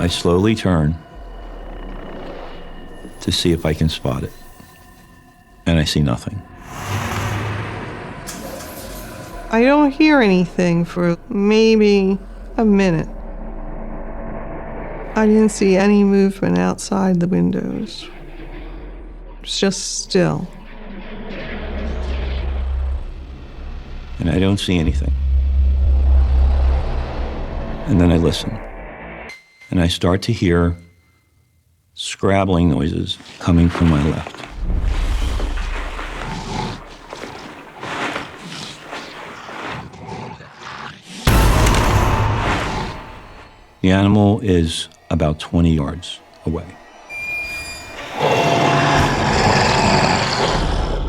I slowly turn to see if I can spot it, and I see nothing. I don't hear anything for maybe a minute. I didn't see any movement outside the windows. It's just still. And I don't see anything. And then I listen. And I start to hear scrabbling noises coming from my left. The animal is about 20 yards away.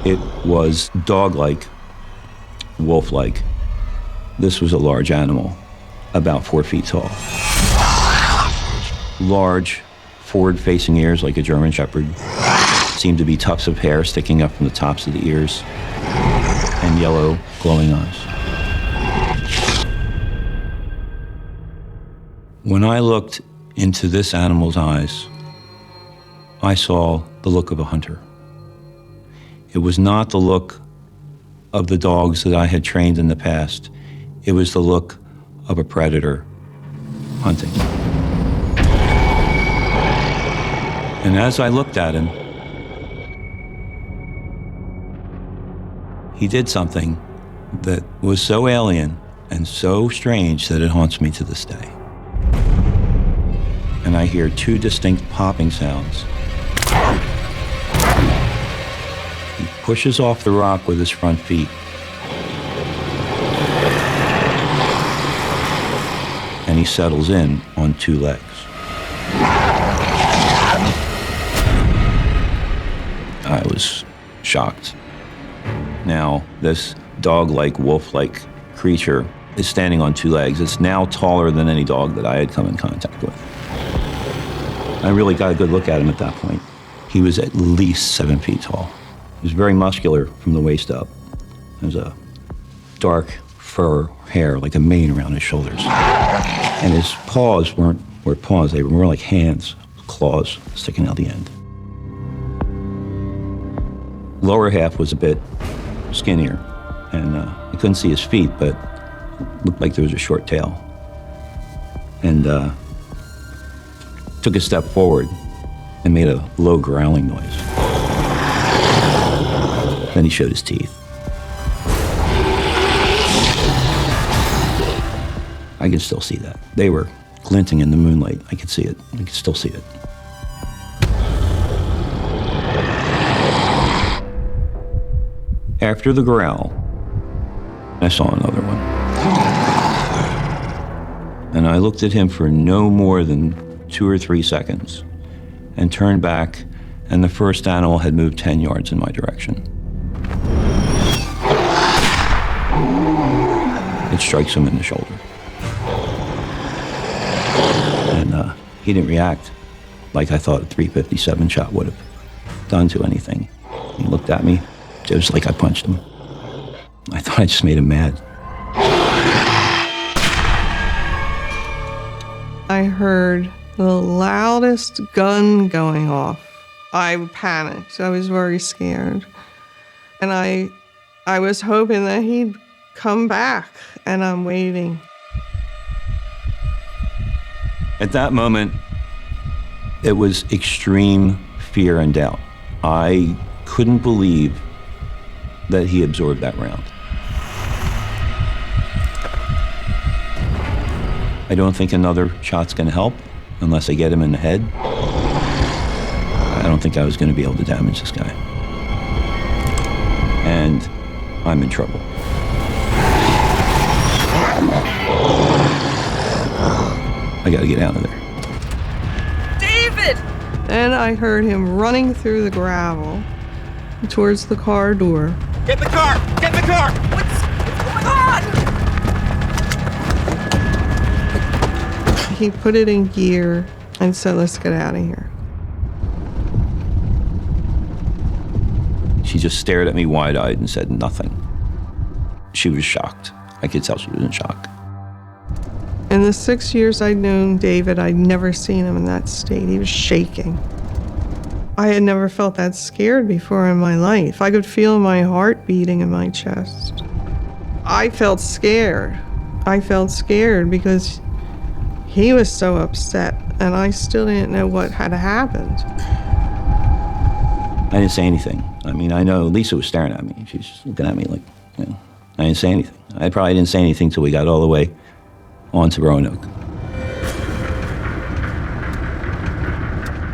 It was dog-like, wolf-like. This was a large animal, about 4 feet tall. Large, forward-facing ears like a German Shepherd. Seemed to be tufts of hair sticking up from the tops of the ears, and yellow, glowing eyes. When I looked into this animal's eyes, I saw the look of a hunter. It was not the look of the dogs that I had trained in the past. It was the look of a predator hunting. And as I looked at him, he did something that was so alien and so strange that it haunts me to this day. And I hear 2 distinct popping sounds. He pushes off the rock with his front feet. And he settles in on 2 legs. I was shocked. Now, this dog-like, wolf-like creature is standing on 2 legs. It's now taller than any dog that I had come in contact with. I really got a good look at him at that point. He was at least 7 feet tall. He was very muscular from the waist up. There was a dark fur hair, like a mane around his shoulders. And his paws weren't paws, they were more like hands, claws sticking out the end. Lower half was a bit skinnier, and I couldn't see his feet, but it looked like there was a short tail. And took a step forward and made a low growling noise. Then he showed his teeth. I could still see that. They were glinting in the moonlight. I could see it. I could still see it. After the growl, I saw another one. And I looked at him for no more than 2 or 3 seconds and turned back, and the first animal had moved 10 yards in my direction. It strikes him in the shoulder. And he didn't react like I thought a .357 shot would have done to anything. He looked at me just like I punched him. I thought I just made him mad. I heard the loudest gun going off. I panicked. I was very scared. And I was hoping that he'd come back, and I'm waiting. At that moment, it was extreme fear and doubt. I couldn't believe that he absorbed that round. I don't think another shot's gonna help unless I get him in the head. I don't think I was gonna be able to damage this guy. And I'm in trouble. I gotta get out of there. David! Then I heard him running through the gravel towards the car door. Get in the car! Get in the car! What's going on? He put it in gear and said, let's get out of here. She just stared at me wide-eyed and said nothing. She was shocked. I could tell she was in shock. In the 6 years I'd known David, I'd never seen him in that state. He was shaking. I had never felt that scared before in my life. I could feel my heart beating in my chest. I felt scared. I felt scared because he was so upset, and I still didn't know what had happened. I didn't say anything. I mean, I know Lisa was staring at me. She's just looking at me like, you know, I didn't say anything. I probably didn't say anything till we got all the way onto Roanoke.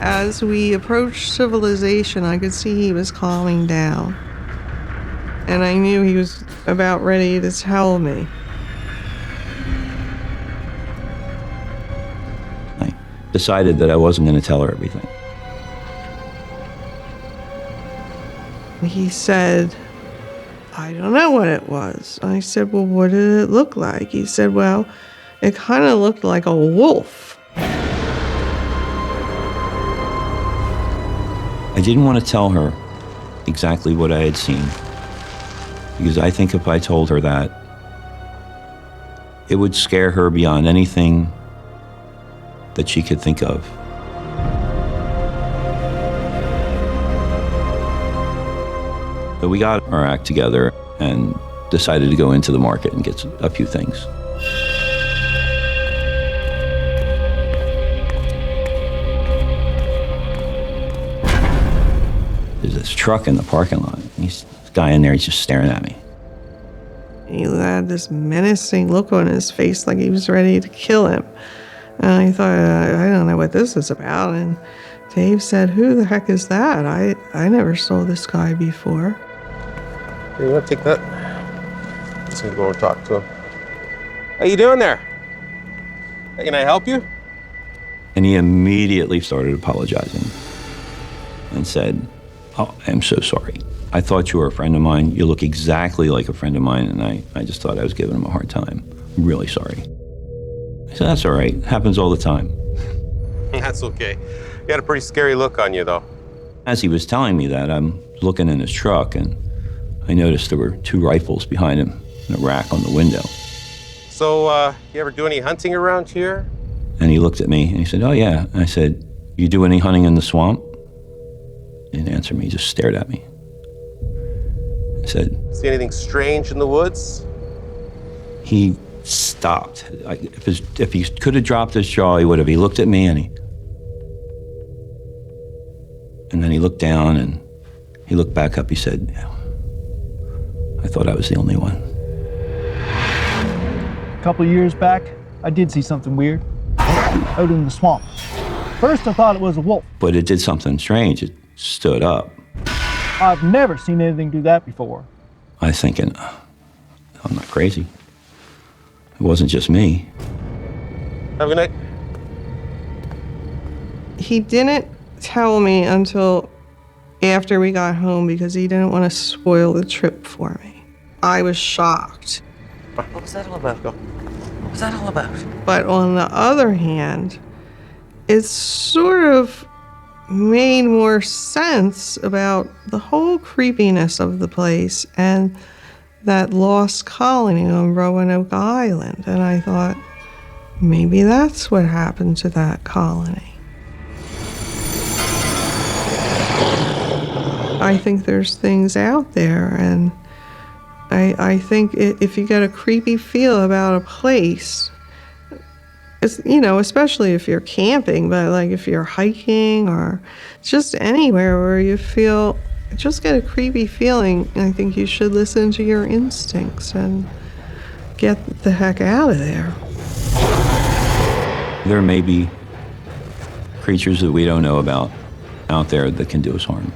As we approached civilization, I could see he was calming down. And I knew he was about ready to tell me. I decided that I wasn't going to tell her everything. He said, I don't know what it was. I said, well, what did it look like? He said, well, it kind of looked like a wolf. I didn't want to tell her exactly what I had seen, because I think if I told her that, it would scare her beyond anything that she could think of. But we got our act together and decided to go into the market and get a few things. There's this truck in the parking lot. This guy in there, he's just staring at me. He had this menacing look on his face like he was ready to kill him. And I thought, I don't know what this is about. And Dave said, who the heck is that? I never saw this guy before. Here, you want to take that? I'm just going to go over and talk to him. How you doing there? Hey, can I help you? And he immediately started apologizing and said, oh, I'm so sorry. I thought you were a friend of mine. You look exactly like a friend of mine, and I just thought I was giving him a hard time. I'm really sorry. I said, that's all right. It happens all the time. That's okay. You had a pretty scary look on you, though. As he was telling me that, I'm looking in his truck, and I noticed there were 2 rifles behind him in a rack on the window. So, you ever do any hunting around here? And he looked at me, and he said, oh, yeah. And I said, you do any hunting in the swamp? He didn't answer me. He just stared at me. I said, See anything strange in the woods? He stopped. If he could have dropped his jaw, he would have. He looked at me, and then he looked down, and he looked back up. He said, yeah, I thought I was the only one. A couple of years back, I did see something weird out in the swamp. First, I thought it was a wolf. But it did something strange. It stood up. I've never seen anything do that before. I was thinking, I'm not crazy. It wasn't just me. Have a good night. He didn't tell me until after we got home because he didn't want to spoil the trip for me. I was shocked. What was that all about? What was that all about? But on the other hand, it sort of made more sense about the whole creepiness of the place and that lost colony on Roanoke Island. And I thought, maybe that's what happened to that colony. I think there's things out there, and I think if you get a creepy feel about a place, it's, you know, especially if you're camping, but like if you're hiking or just anywhere where you feel, just get a creepy feeling, I think you should listen to your instincts and get the heck out of there. There may be creatures that we don't know about out there that can do us harm.